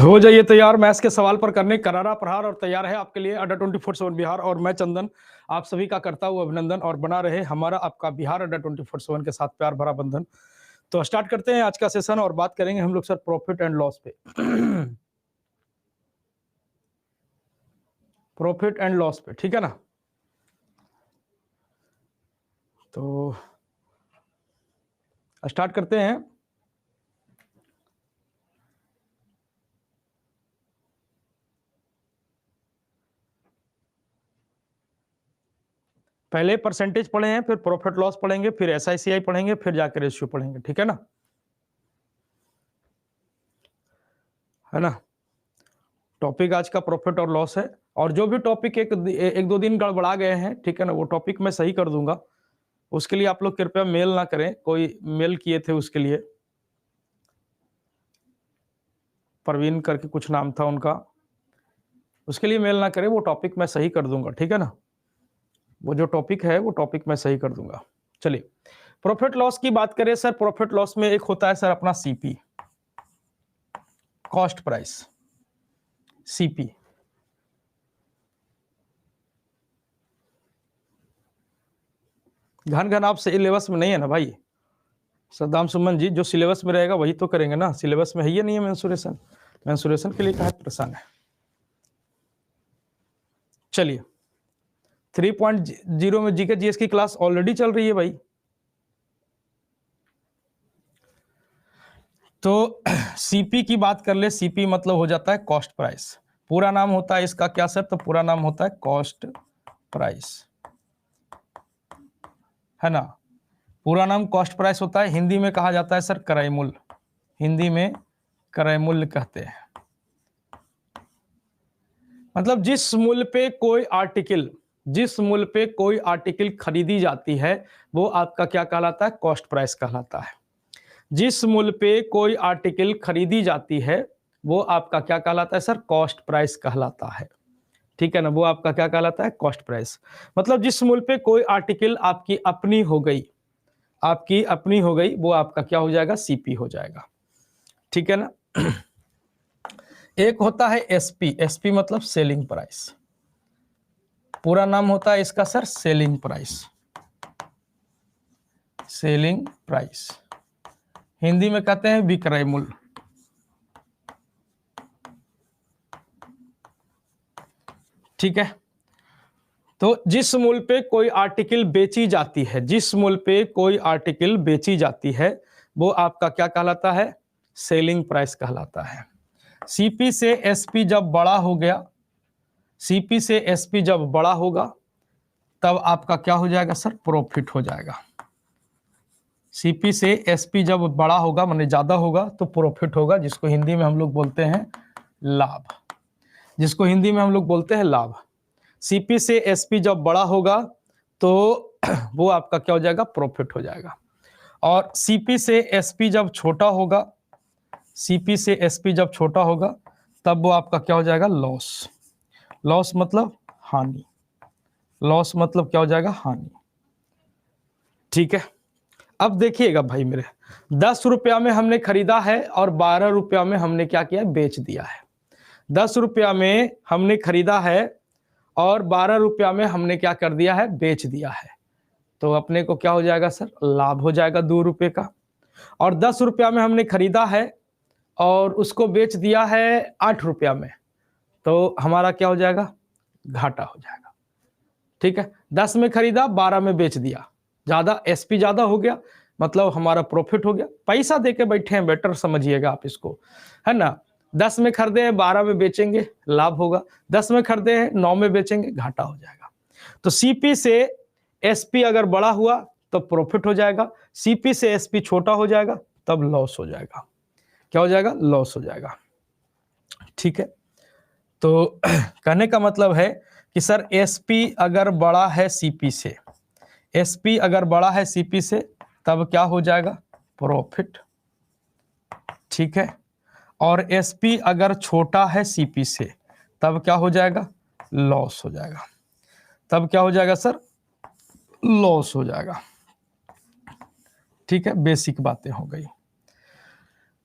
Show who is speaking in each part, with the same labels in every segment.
Speaker 1: हो जाइए तैयार मैथ्स के सवाल पर करने करारा प्रहार और तैयार है आपके लिए अड्डा 24/7 बिहार और मैं चंदन आप सभी का करता हूँ अभिनंदन और बना रहे हमारा आपका बिहार अड्डा 24/7 के साथ प्यार भरा बंधन। तो स्टार्ट करते हैं आज का सेशन और बात करेंगे हम लोग सर प्रॉफिट एंड लॉस पे। प्रॉफिट एंड लॉस पे, ठीक है ना। तो स्टार्ट करते हैं। पहले परसेंटेज पढ़े हैं, फिर प्रॉफिट लॉस पढ़ेंगे, फिर SICI पढ़ेंगे, फिर जाकर रेशियो पढ़ेंगे, ठीक है ना, है ना। टॉपिक आज का प्रॉफिट और लॉस है और जो भी टॉपिक एक दो दिन गड़बड़ा गए हैं, ठीक है ना, वो टॉपिक मैं सही कर दूंगा। उसके लिए आप लोग कृपया मेल ना करें, कोई मेल किए थे उसके लिए, परवीन करके कुछ नाम था उनका, उसके लिए मेल ना करें, वो टॉपिक मैं सही कर दूंगा, ठीक है ना। वो जो टॉपिक है वो टॉपिक मैं सही कर दूंगा। चलिए प्रॉफिट लॉस की बात करें सर। प्रॉफिट लॉस में एक होता है सर अपना CP, कॉस्ट प्राइस, CP। घन आप सिलेबस में नहीं है ना भाई सद्दाम सुमन जी, जो सिलेबस में रहेगा वही तो करेंगे ना। सिलेबस में है ही नहीं है मेंसुरेशन, मेंसुरेशन के लिए कहाँ परेशान है। चलिए 3.0 में जीके जीएस की क्लास ऑलरेडी चल रही है भाई। तो CP की बात कर ले। CP मतलब हो जाता है कॉस्ट प्राइस। पूरा नाम होता है इसका क्या सर? तो पूरा नाम होता है कॉस्ट प्राइस, है ना। पूरा नाम कॉस्ट प्राइस होता है। हिंदी में कहा जाता है सर क्रय मूल्य, हिंदी में क्रय मूल्य कहते हैं। मतलब जिस मूल्य पे कोई आर्टिकल खरीदी जाती है वो आपका क्या कहलाता है? कॉस्ट प्राइस कहलाता है। जिस मूल्य पे कोई आर्टिकल खरीदी जाती है वो आपका क्या कहलाता है सर? कॉस्ट प्राइस कहलाता है, ठीक है ना। वो आपका क्या कहलाता है? Cost price. मतलब जिस मूल्य पे कोई आर्टिकल आपकी अपनी हो गई वो आपका क्या हो जाएगा? CP हो जाएगा, ठीक है ना। एक होता है SP मतलब सेलिंग प्राइस। पूरा नाम होता है इसका sir selling price, selling price. Hindi में कहते हैं विक्रय मूल्य, ठीक है। तो जिस मूल्य पे कोई आर्टिकल बेची जाती है वो आपका क्या कहलाता है? सेलिंग प्राइस कहलाता है। CP से SP जब बड़ा होगा तब आपका क्या हो जाएगा सर? प्रॉफिट हो जाएगा। CP से SP जब बड़ा होगा माने ज्यादा होगा तो प्रॉफिट होगा, जिसको हिंदी में हम लोग बोलते हैं लाभ। CP से SP जब बड़ा होगा तो वो आपका क्या हो जाएगा? प्रॉफिट हो जाएगा। और CP से SP जब छोटा होगा तब वो आपका क्या हो जाएगा? लॉस मतलब हानि। लॉस मतलब क्या हो जाएगा? हानि, ठीक है। अब देखिएगा भाई मेरे, 10 रुपया में हमने खरीदा है और 12 रुपया में हमने क्या किया? बेच दिया है। 10 रुपया में हमने खरीदा है और 12 रुपया में हमने क्या कर दिया है? बेच दिया है। तो अपने को क्या हो जाएगा सर? लाभ हो जाएगा 2 रुपये का। और 10 रुपया में हमने खरीदा है और उसको बेच दिया है 8 रुपया में, तो हमारा क्या हो जाएगा? घाटा हो जाएगा, ठीक है। 10 में खरीदा, 12 में बेच दिया, ज्यादा SP ज्यादा हो गया, मतलब हमारा प्रॉफिट हो गया। पैसा देके बैठे हैं, बेटर समझिएगा आप इसको, है ना। 10 में खरीदे हैं, 12 में बेचेंगे, लाभ होगा। 10 में खरीदे हैं, 9 में बेचेंगे, घाटा हो जाएगा। तो CP से SP अगर बड़ा हुआ तो प्रॉफिट हो जाएगा, CP से SP छोटा हो जाएगा तब लॉस हो जाएगा। क्या हो जाएगा? लॉस हो जाएगा, ठीक है। तो कहने का मतलब है कि सर SP अगर बड़ा है CP से, तब क्या हो जाएगा? प्रॉफिट, ठीक है। और SP अगर छोटा है CP से तब क्या हो जाएगा? लॉस हो जाएगा। तब क्या हो जाएगा सर? लॉस हो जाएगा, ठीक है। बेसिक बातें हो गई।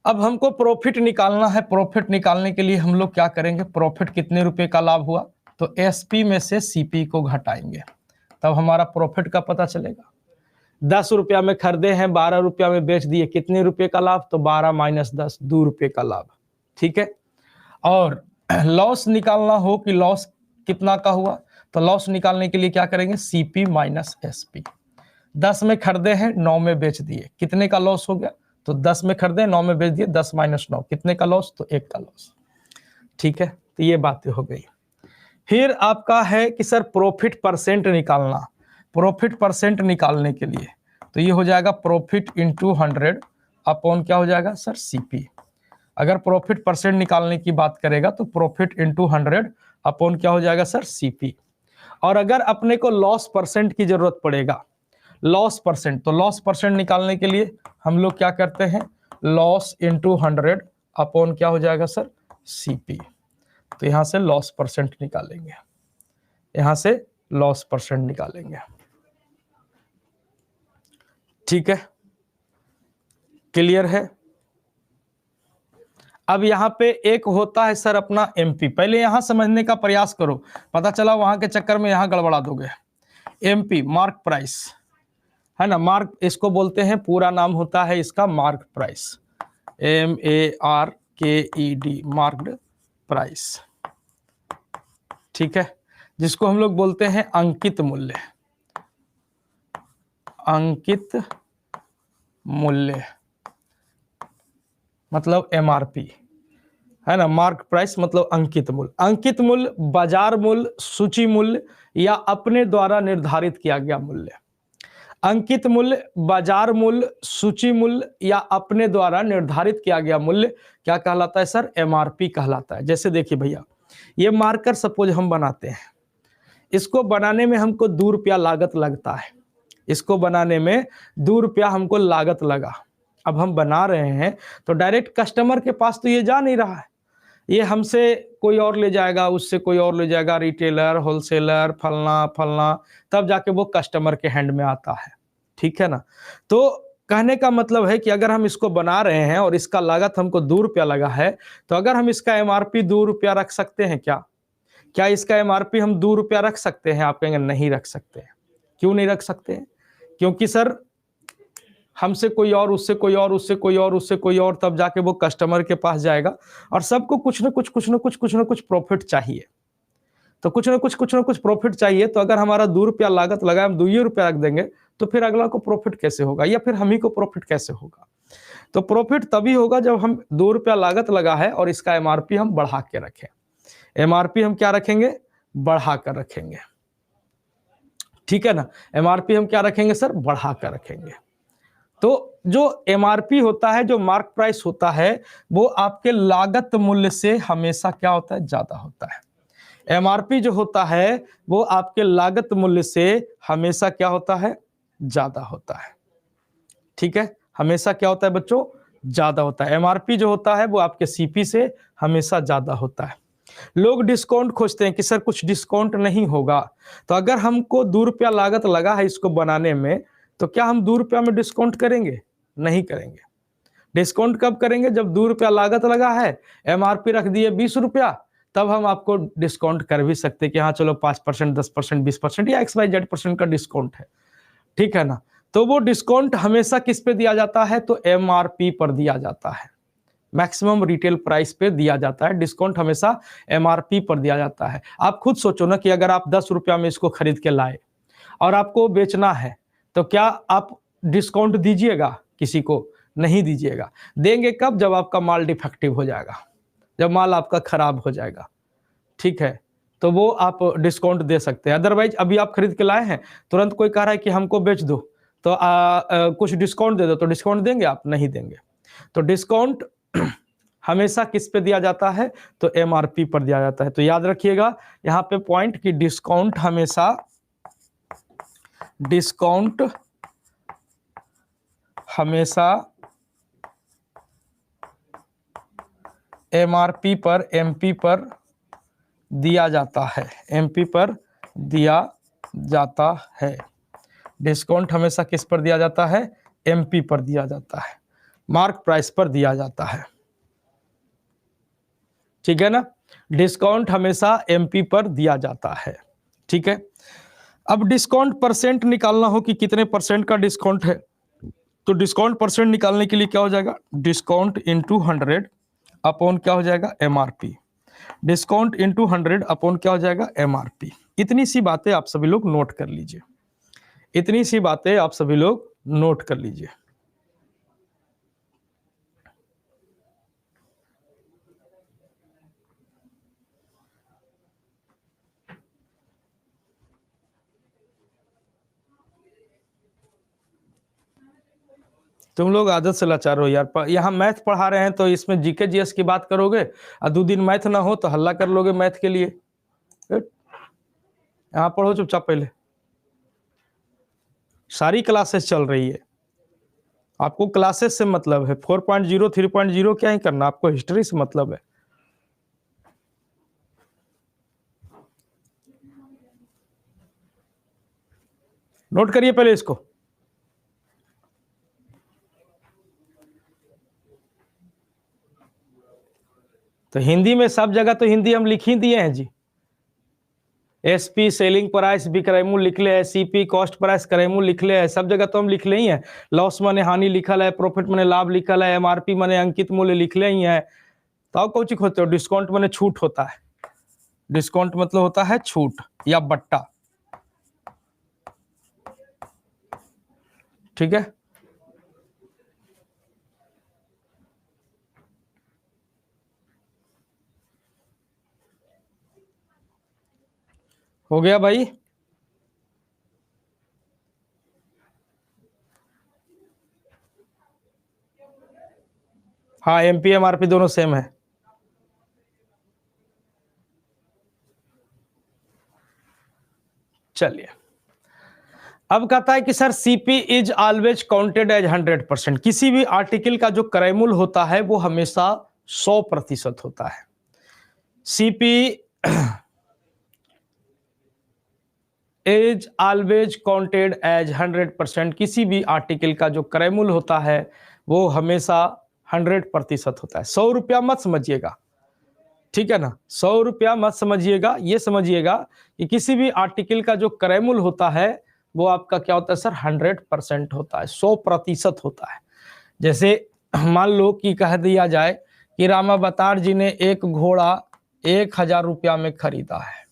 Speaker 1: अब हमको प्रॉफिट निकालना है। प्रॉफिट निकालने के लिए हम लोग क्या करेंगे, प्रॉफिट कितने रुपए का लाभ हुआ तो एसपी में से सीपी को घटाएंगे, तब हमारा प्रॉफिट का पता चलेगा। 10 रुपया में खरीदे हैं, 12 रुपया में बेच दिए, कितने रुपए का लाभ, तो 12 माइनस 10, 2 रुपए का लाभ। ठीक है। और लॉस निकालना हो कि लॉस कितना का हुआ, तो लॉस निकालने के लिए क्या करेंगे, सीपी माइनस एसपी। 10 में खरीदे हैं, 9 में बेच दिए, कितने का लॉस हो गया, तो 10 में खरीदे 9 में बेच दिए, 10 माइनस 9 कितने का लॉस, तो 1 का लॉस। ठीक है, तो ये बातें हो गई। फिर आपका है कि सर प्रॉफिट परसेंट निकालना। प्रॉफिट परसेंट निकालने के लिए तो ये हो जाएगा प्रॉफिट इंटू 100 अपॉन क्या हो जाएगा सर, सीपी। अगर प्रॉफिट परसेंट निकालने की बात करेगा तो प्रॉफिट इंटू 100 अपॉन क्या हो जाएगा सर, सीपी। और अगर अपने को लॉस परसेंट की जरूरत पड़ेगा, लॉस परसेंट, तो लॉस परसेंट निकालने के लिए हम लोग क्या करते हैं, लॉस इंटू 100 अपॉन क्या हो जाएगा सर, सीपी। तो यहां से लॉस परसेंट निकालेंगे, यहां से लॉस परसेंट निकालेंगे। ठीक है, क्लियर है। अब यहां पे एक होता है सर अपना एमपी, पहले यहां समझने का प्रयास करो, पता चला वहां के चक्कर में यहां गड़बड़ा दोगे। एमपी मार्क प्राइस है ना, मार्क इसको बोलते हैं, पूरा नाम होता है इसका mark price, MARKED, marked price. ठीक है, जिसको हम लोग बोलते हैं अंकित मूल्य, अंकित मूल्य मतलब MRP है ना, मार्क प्राइस मतलब अंकित मूल्य। अंकित मूल्य बाजार मूल्य, सूची मूल्य या अपने द्वारा निर्धारित किया गया मूल्य। अंकित मूल्य, बाजार मूल्य, सूची मूल्य या अपने द्वारा निर्धारित किया गया मूल्य क्या कहलाता है सर, MRP कहलाता है। जैसे देखिए भैया, ये मार्कर सपोज हम बनाते हैं, इसको बनाने में हमको 2 रुपया लागत लगता है, इसको बनाने में 2 रुपया हमको लागत लगा। अब हम बना रहे हैं तो डायरेक्ट कस्टमर के पास तो ये जा नहीं रहा है, ये हमसे कोई और ले जाएगा, उससे कोई और ले जाएगा, रिटेलर, होलसेलर, फलना फलना, तब जाके वो कस्टमर के हैंड में आता है। ठीक है ना। तो कहने का मतलब है कि अगर हम इसको बना रहे हैं और इसका लागत हमको 2 रुपया लगा है, तो अगर हम इसका MRP 2 रुपया रख सकते हैं क्या, क्या इसका MRP हम 2 रुपया रख सकते हैं, आप कहेंगे नहीं रख सकते हैं। क्यों नहीं रख सकते हैं, क्योंकि सर हमसे कोई और, उससे कोई और, उससे कोई और, उससे कोई और, तब जाके वो कस्टमर के पास जाएगा। और सबको कुछ ना कुछ प्रॉफिट चाहिए, तो कुछ ना कुछ प्रॉफिट चाहिए। तो अगर हमारा 2 रुपया लागत लगा, हम 2 रुपया रख देंगे, तो फिर अगला को प्रॉफिट कैसे होगा, या फिर हम ही को प्रॉफिट कैसे होगा। तो प्रॉफिट तभी होगा जब हम 2 रुपया लागत लगा है और इसका MRP हम बढ़ा के रखें। MRP हम क्या रखेंगे, बढ़ा कर रखेंगे। ठीक है ना, MRP हम क्या रखेंगे सर, बढ़ा कर रखेंगे। तो जो MRP होता है, जो मार्क प्राइस होता है, वो आपके लागत मूल्य से हमेशा क्या होता है, ज्यादा होता है। MRP जो होता है वो आपके लागत मूल्य से हमेशा क्या होता है, ज्यादा होता है। ठीक है, हमेशा क्या होता है बच्चों, ज्यादा होता है। MRP जो होता है वो आपके CP से हमेशा ज्यादा होता है। लोग डिस्काउंट खोजते हैं कि सर कुछ डिस्काउंट नहीं होगा, तो अगर हमको 2 रुपया लागत लगा है इसको बनाने में, तो क्या हम 2 रुपया में डिस्काउंट करेंगे, नहीं करेंगे। डिस्काउंट कब करेंगे, जब 2 रुपया लागत लगा है, MRP रख दिए 20 रुपया, तब हम आपको डिस्काउंट कर भी सकते हैं कि हाँ चलो 5%, 10%, 20% या XYZ% का डिस्काउंट है। ठीक है ना। तो वो डिस्काउंट हमेशा किस पे दिया जाता है, तो MRP पर दिया जाता है, मैक्सिमम रिटेल प्राइस पे दिया जाता है। डिस्काउंट हमेशा MRP पर दिया जाता है। आप खुद सोचो ना कि अगर आप 10 रुपया में इसको खरीद के लाए और आपको बेचना है, तो क्या आप डिस्काउंट दीजिएगा, किसी को नहीं दीजिएगा। देंगे कब, जब आपका माल डिफेक्टिव हो जाएगा, जब माल आपका खराब हो जाएगा। ठीक है, तो वो आप डिस्काउंट दे सकते हैं। अदरवाइज अभी आप खरीद के लाए हैं, तुरंत कोई कह रहा है कि हमको बेच दो, तो कुछ डिस्काउंट दे दो, तो डिस्काउंट देंगे आप, नहीं देंगे। तो डिस्काउंट हमेशा किस पे दिया जाता है, तो MRP पर दिया जाता है। तो याद रखिएगा यहाँ पे पॉइंट कि डिस्काउंट हमेशा MRP पर, MP पर दिया जाता है, MP पर दिया जाता है। डिस्काउंट हमेशा किस पर दिया जाता है, MP पर दिया जाता है। मार्क प्राइस पर दिया जाता है, ठीक है ना। डिस्काउंट हमेशा एमपी पर दिया जाता है, ठीक है। अब डिस्काउंट परसेंट निकालना हो कि कितने परसेंट का डिस्काउंट है, तो डिस्काउंट परसेंट निकालने के लिए क्या हो जाएगा, डिस्काउंट इंटू 100 अपॉन क्या हो जाएगा, एमआरपी। डिस्काउंट इंटू 100 अपॉन क्या हो जाएगा, एमआरपी। इतनी सी बातें आप सभी लोग नोट कर लीजिए, इतनी सी बातें आप सभी लोग नोट कर लीजिए। तुम लोग आदत से लाचार हो यार, यहाँ मैथ पढ़ा रहे हैं तो इसमें जीके जीएस की बात करोगे और 2 दिन मैथ ना हो तो हल्ला कर लोगे मैथ के लिए। यहाँ पढ़ो चुपचाप, पहले सारी क्लासेस चल रही है, आपको क्लासेस से मतलब है, 4.0 3.0 क्या ही करना, आपको हिस्ट्री से मतलब है। नोट करिए पहले इसको। तो हिंदी में सब जगह तो हिंदी हम लिख ही दिए हैं जी। एसपी सेलिंग प्राइस बिक्रय मूल्य लिख ले है, सीपी कॉस्ट प्राइस क्रय मूल्य लिख ले है, सब जगह तो हम लिख ले ही है। लॉस माने हानि लिखल है, प्रॉफिट माने लाभ लिखल है, एमआरपी माने अंकित मूल्य लिख ले ही है। तो आप कौन सी खोजते हो, डिस्काउंट माने छूट होता है, डिस्काउंट मतलब होता है छूट या बट्टा, ठीक है। हो गया भाई। हाँ, एमपी एमआरपी दोनों सेम है। चलिए, अब कहता है कि sir CP is always counted as 100%। किसी भी आर्टिकल का जो क्रय मूल्य होता है वो हमेशा 100% होता है। CP is always counted as 100%। किसी भी आर्टिकल का जो क्रय मूल्य होता है वो हमेशा 100% होता है। 100 रुपया मत समझिएगा, ठीक है ना, 100 रुपया मत समझिएगा, ये समझिएगा कि किसी भी आर्टिकल का जो क्रय मूल्य होता है वो आपका क्या होता है सर, 100% होता है, 100% होता है। जैसे मान लो कि कह दिया जाए कि रामावतार जी ने एक घोड़ा 1000 रुपया में खरीदा है,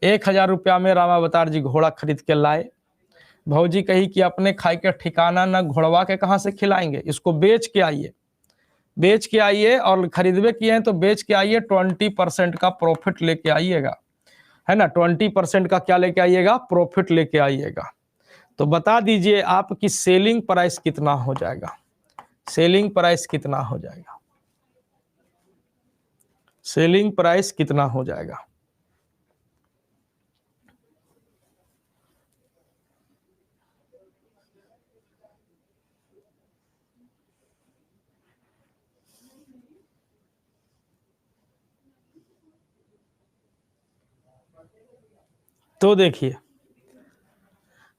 Speaker 1: 1000 रुपया में रामावतार जी घोड़ा खरीद के लाए। भौजी कही कि अपने खाई के ठिकाना न घोड़वा के कहाँ से खिलाएंगे, इसको बेच के आइए, बेच के आइए, और खरीदवे किए हैं तो बेच के आइए, 20% का प्रॉफिट लेके आइएगा, है ना, 20% का क्या लेके आइएगा, प्रॉफिट लेके आइएगा। तो बता दीजिए आपकी सेलिंग प्राइस कितना हो जाएगा, सेलिंग प्राइस कितना हो जाएगा, सेलिंग प्राइस कितना हो जाएगा। तो देखिए,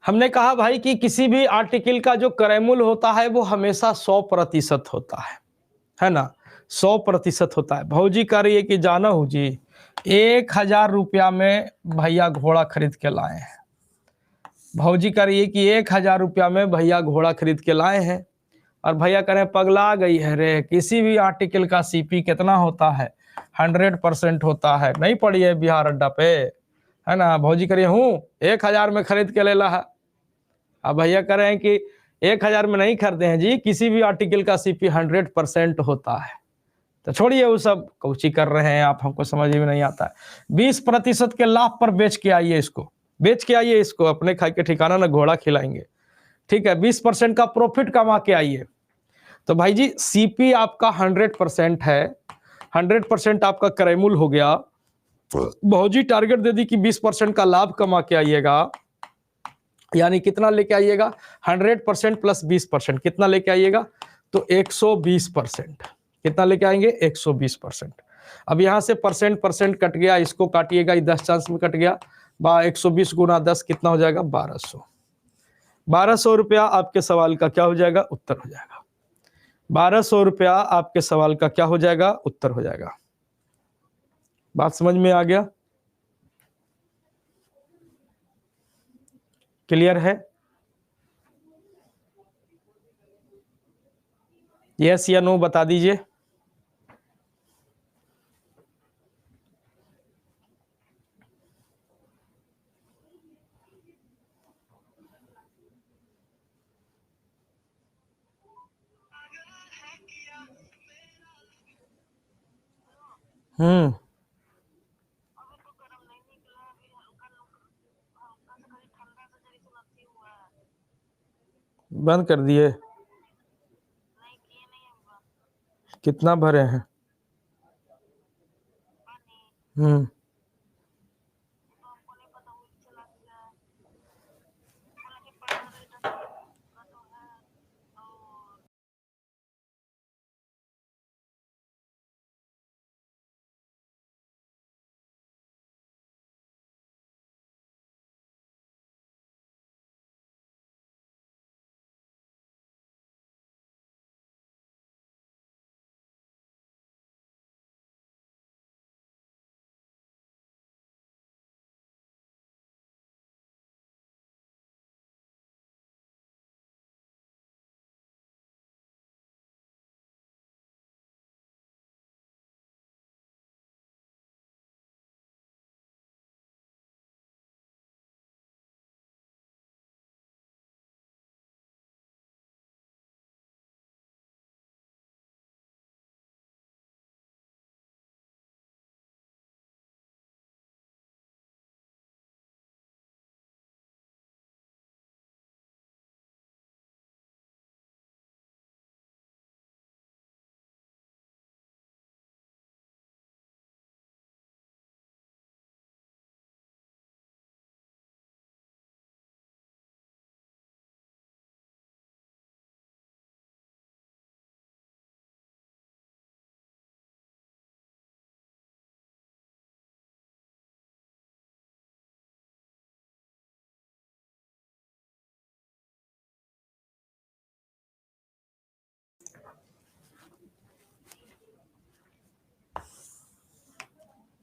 Speaker 1: हमने कहा भाई कि किसी भी आर्टिकल का जो क्रय मूल्य होता है वो हमेशा 100% होता है ना, 100% होता है। भौजी कह रही है कि जाना हूं जी, 1000 रुपया में भैया घोड़ा खरीद के लाए हैं। भौजी कह रही है कि 1000 रुपया में भैया घोड़ा खरीद के लाए हैं, और भैया कह रहे हैं पगला गई है रे, किसी भी आर्टिकल का सीपी कितना होता है, 100% होता है। नहीं पड़ी है बिहार अड्डा पे, है ना। भौजी कह रही हूँ 1000 में खरीद के ले ला है। अब भैया कह रहे हैं कि 1000 में नहीं खरीदे हैं जी, किसी भी आर्टिकल का सीपी 100% होता है। तो छोड़िए वो सब कौची कर रहे हैं आप, हमको समझ में नहीं आता है। 20% के लाभ पर बेच के आइए इसको, बेच के आइए इसको, अपने खाई के ठिकाना ना घोड़ा खिलाएंगे, ठीक है। 20% का प्रॉफिट कमा के आइए। तो भाई जी सीपी आपका 100% है, 100% आपका क्रय मूल्य हो गया। भौजी टारगेट दे दी कि 20% का लाभ कमा के आइएगा, यानी कितना लेके आइएगा, 100% प्लस 20%, कितना लेके आइएगा, तो 120%। कितना लेके आएंगे, 120%। अब यहां से परसेंट कट गया, इसको काटिएगा, 10 चांस में कट गया, 120 गुना 10 कितना हो जाएगा, 1200। 1200 रुपया आपके सवाल का क्या हो जाएगा, उत्तर हो जाएगा। ₹1200 आपके सवाल का क्या हो जाएगा, उत्तर हो जाएगा। बात समझ में आ गया? क्लियर है? यस या नो बता दीजिए। हम्म, बंद कर दिए? कितना भरे हैं? हम्म,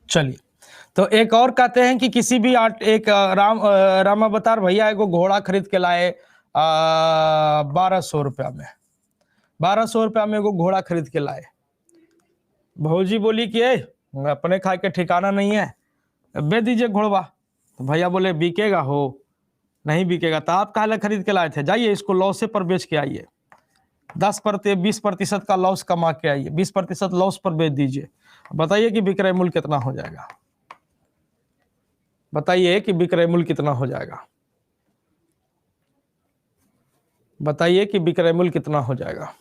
Speaker 1: चलिए, तो एक और कहते हैं कि किसी भी एक राम अवतार भैया एगो घोड़ा खरीद के लाए 1200 रुपया में। 1200 रुपया में एगो घोड़ा खरीद के लाए। भौजी बोली कि अपने खाए के ठिकाना नहीं है, बेच दीजिए घोड़वा। तो भैया बोले बिकेगा हो? नहीं बिकेगा। तो आप काहे खरीद के लाए थे? जाइए इसको लॉसे पर बेच के आइए, 20% का लॉस कमा के आइए, 20% लॉस पर बेच दीजिए। बताइए कि विक्रय मूल्य कितना हो जाएगा? बताइए कि विक्रय मूल्य कितना हो जाएगा? बताइए कि विक्रय मूल्य कितना हो जाएगा?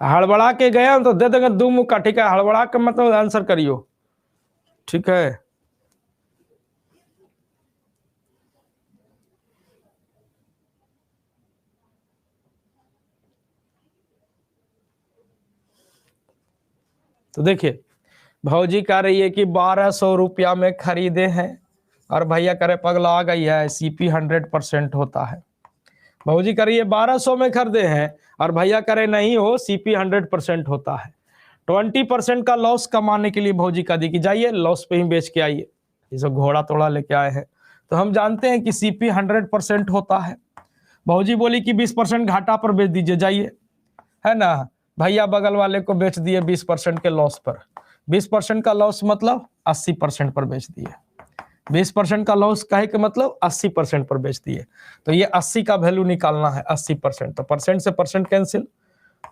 Speaker 1: हड़बड़ा के गए तो दे देंगे दो मुक्का, ठीक है? हड़बड़ा के मतलब आंसर करियो, ठीक है? तो देखिए, भौजी कह रही है कि 1200 रुपया में खरीदे हैं, और भैया कह रहे पगला आ गई है, सीपी 100% होता है। भौजी कह रही है 1200 में खरीदे हैं, और भैया कह रहे नहीं हो, सीपी 100% होता है। 20% का लॉस कमाने के लिए भौजी कह दी कि जाइए लॉस पे ही बेच के आइए, ये सब घोड़ा तोड़ा लेके आए हैं। तो हम जानते हैं कि सीपी 100% होता है। भौजी बोली कि 20% घाटा पर बेच दीजिए, जाइए, है ना? भैया बगल वाले को बेच दिए 20% के लॉस पर। 20% का लॉस मतलब 80% पर बेच दिए। 20% का लॉस कहे के मतलब 80% पर बेच दिए। तो ये 80 का वैल्यू निकालना है, 80%। तो परसेंट से परसेंट कैंसिल,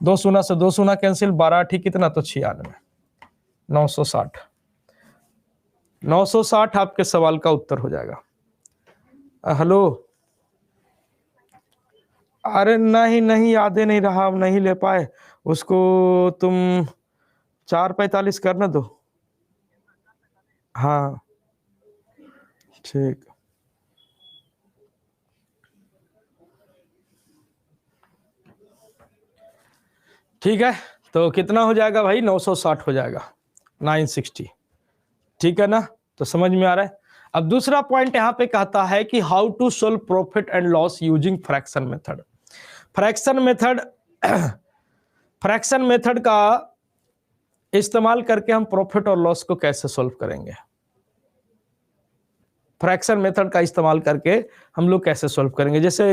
Speaker 1: 2 शून्य से 2 शून्य कैंसिल, 12 ठीक कितना? तो 96, 960। 960 आपके सवाल का उत्तर हो जाएगा। हेलो, अरे नहीं नहीं, याद ही नहीं रहा, नहीं ले पाए उसको। तुम 4:45 करना दो। हाँ ठीक, ठीक है। तो कितना हो जाएगा भाई? 960 हो जाएगा, 960। ठीक है ना, तो समझ में आ रहा है। अब दूसरा पॉइंट यहां पे कहता है कि how to solve profit and loss using fraction method. Fraction method fraction method का इस्तेमाल करके हम प्रॉफिट और लॉस को कैसे सोल्व करेंगे। फ्रैक्शन मेथड का इस्तेमाल करके हम लोग कैसे सोल्व करेंगे। जैसे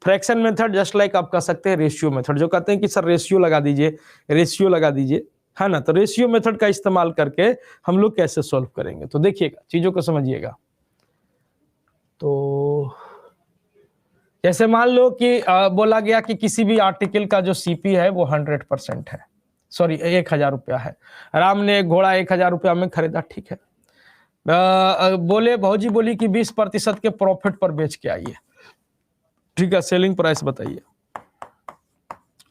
Speaker 1: फ्रैक्शन मेथड जस्ट लाइक आप कह सकते हैं रेशियो मेथड, जो कहते हैं कि सर रेशियो लगा दीजिए, रेशियो लगा दीजिए, है ना। तो रेशियो मेथड का इस्तेमाल करके हम लोग कैसे सोल्व करेंगे, तो देखिएगा, चीजों को समझिएगा। तो जैसे मान लो कि बोला गया कि किसी भी आर्टिकल का जो सीपी है वो 100% है, सॉरी 1000 रुपया है। राम ने एक घोड़ा 1000 रुपया में खरीदा, ठीक है। बोले भौजी बोली कि 20% के प्रॉफिट पर बेच के आइए, ठीक है। सेलिंग प्राइस बताइए,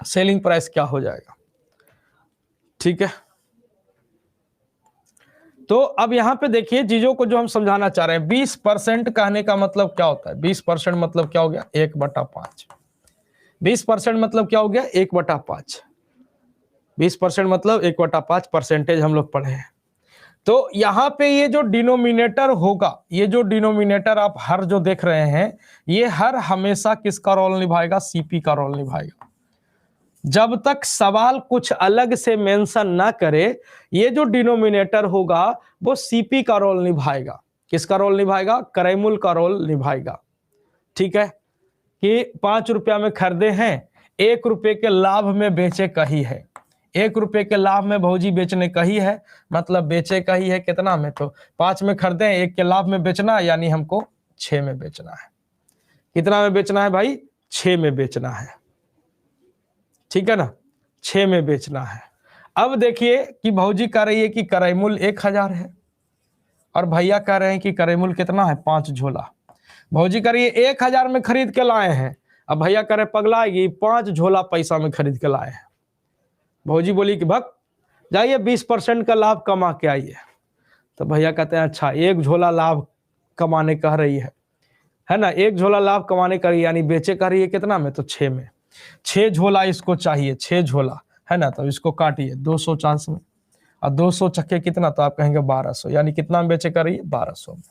Speaker 1: सेलिंग प्राइस क्या हो जाएगा, ठीक है। तो अब यहां पे देखिए चीजों को जो हम समझाना चाह रहे हैं। 20% कहने का मतलब क्या होता है, 20% मतलब क्या हो गया, 1/5। 20% मतलब क्या हो गया, 1/5। 20% मतलब 1/5 परसेंटेज हम लोग पढ़े हैं। तो यहां पे ये जो डिनोमिनेटर होगा, ये जो डिनोमिनेटर आप हर जो देख रहे हैं, ये हर हमेशा किसका रोल निभाएगा, सीपी का रोल निभाएगा। जब तक सवाल कुछ अलग से मेंशन ना करे, ये जो डिनोमिनेटर होगा वो सीपी का रोल निभाएगा। किसका रोल निभाएगा, क्रयमूल्य का रोल निभाएगा, ठीक है। कि 5 रुपया में खरीदे हैं, 1 रुपये के लाभ में बेचे कही है। 1 रुपये के लाभ में भौजी बेचने कही है, मतलब बेचे कही है कितना में, तो 5 में खरीदे, 1 के लाभ में बेचना, यानी हमको 6 में बेचना है। कितना में बेचना है भाई, 6 में बेचना है, ठीक है ना, 6 में बेचना है। अब देखिए कि भौजी कह रही है कि क्रयमूल्य 1000 है, और भैया कह रहे हैं कि क्रयमूल्य कितना है, 5 झोला। भौजी कह रही है 1000 में खरीद के लाए हैं, अब भैया कह रहे पगलाएगी 5 झोला पैसा में खरीद के लाए हैं। भौजी बोली कि भग जाइए 20% का लाभ कमा के आइए। तो भैया कहते हैं अच्छा 1 झोला लाभ कमाने कह रही है ना, 1 झोला लाभ कमाने का, यानी बेचे कह रही है कितना में, तो 6 में। 6 झोला इसको चाहिए, 6 झोला, है ना। तो इसको काटिए 200 चांस में, और 200 चक्के कितना, तो आप कहेंगे 1200, यानी कितना में बेचे कर रही है, 1200 में।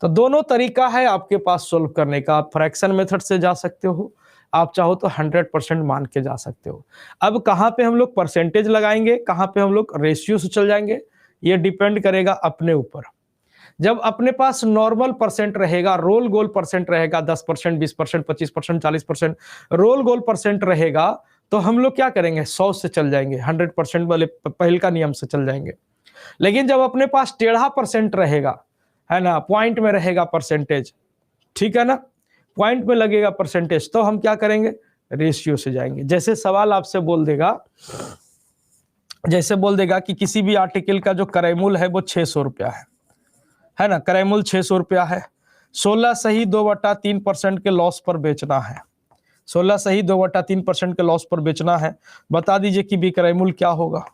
Speaker 1: तो दोनों तरीका है आपके पास सोल्व करने का। आप फ्रैक्शन मेथड से जा सकते हो, आप चाहो तो 100% मान के जा सकते हो। अब कहाँ पे हम लोग परसेंटेज लगाएंगे, कहाँ पे हम लोग रेशियो से चल जाएंगे, ये डिपेंड करेगा अपने ऊपर। जब अपने पास नॉर्मल परसेंट रहेगा, रोल गोल परसेंट रहेगा, 10%, 20%, 25%, 40%, रोल गोल परसेंट रहेगा, तो हम लोग क्या करेंगे, 100 से चल जाएंगे, 100% वाले पहल का नियम से चल जाएंगे। लेकिन जब अपने पास टेढ़ा परसेंट रहेगा, है ना, पॉइंट में रहेगा परसेंटेज, ठीक है ना, पॉइंट में लगेगा परसेंटेज, तो हम क्या करेंगे, रेशियो से जाएंगे। जैसे सवाल आपसे बोल देगा, जैसे बोल देगा कि किसी भी आर्टिकल का जो क्रयमूल्य है वो 600 रुपया है ना, क्रयमूल्य 600 रुपया है, 16 सही 2/3% के लॉस पर बेचना है, 16 सही 2/3% के लॉस पर बेचना है। बता दीजिए कि विक्रय मूल्य क्या होगा,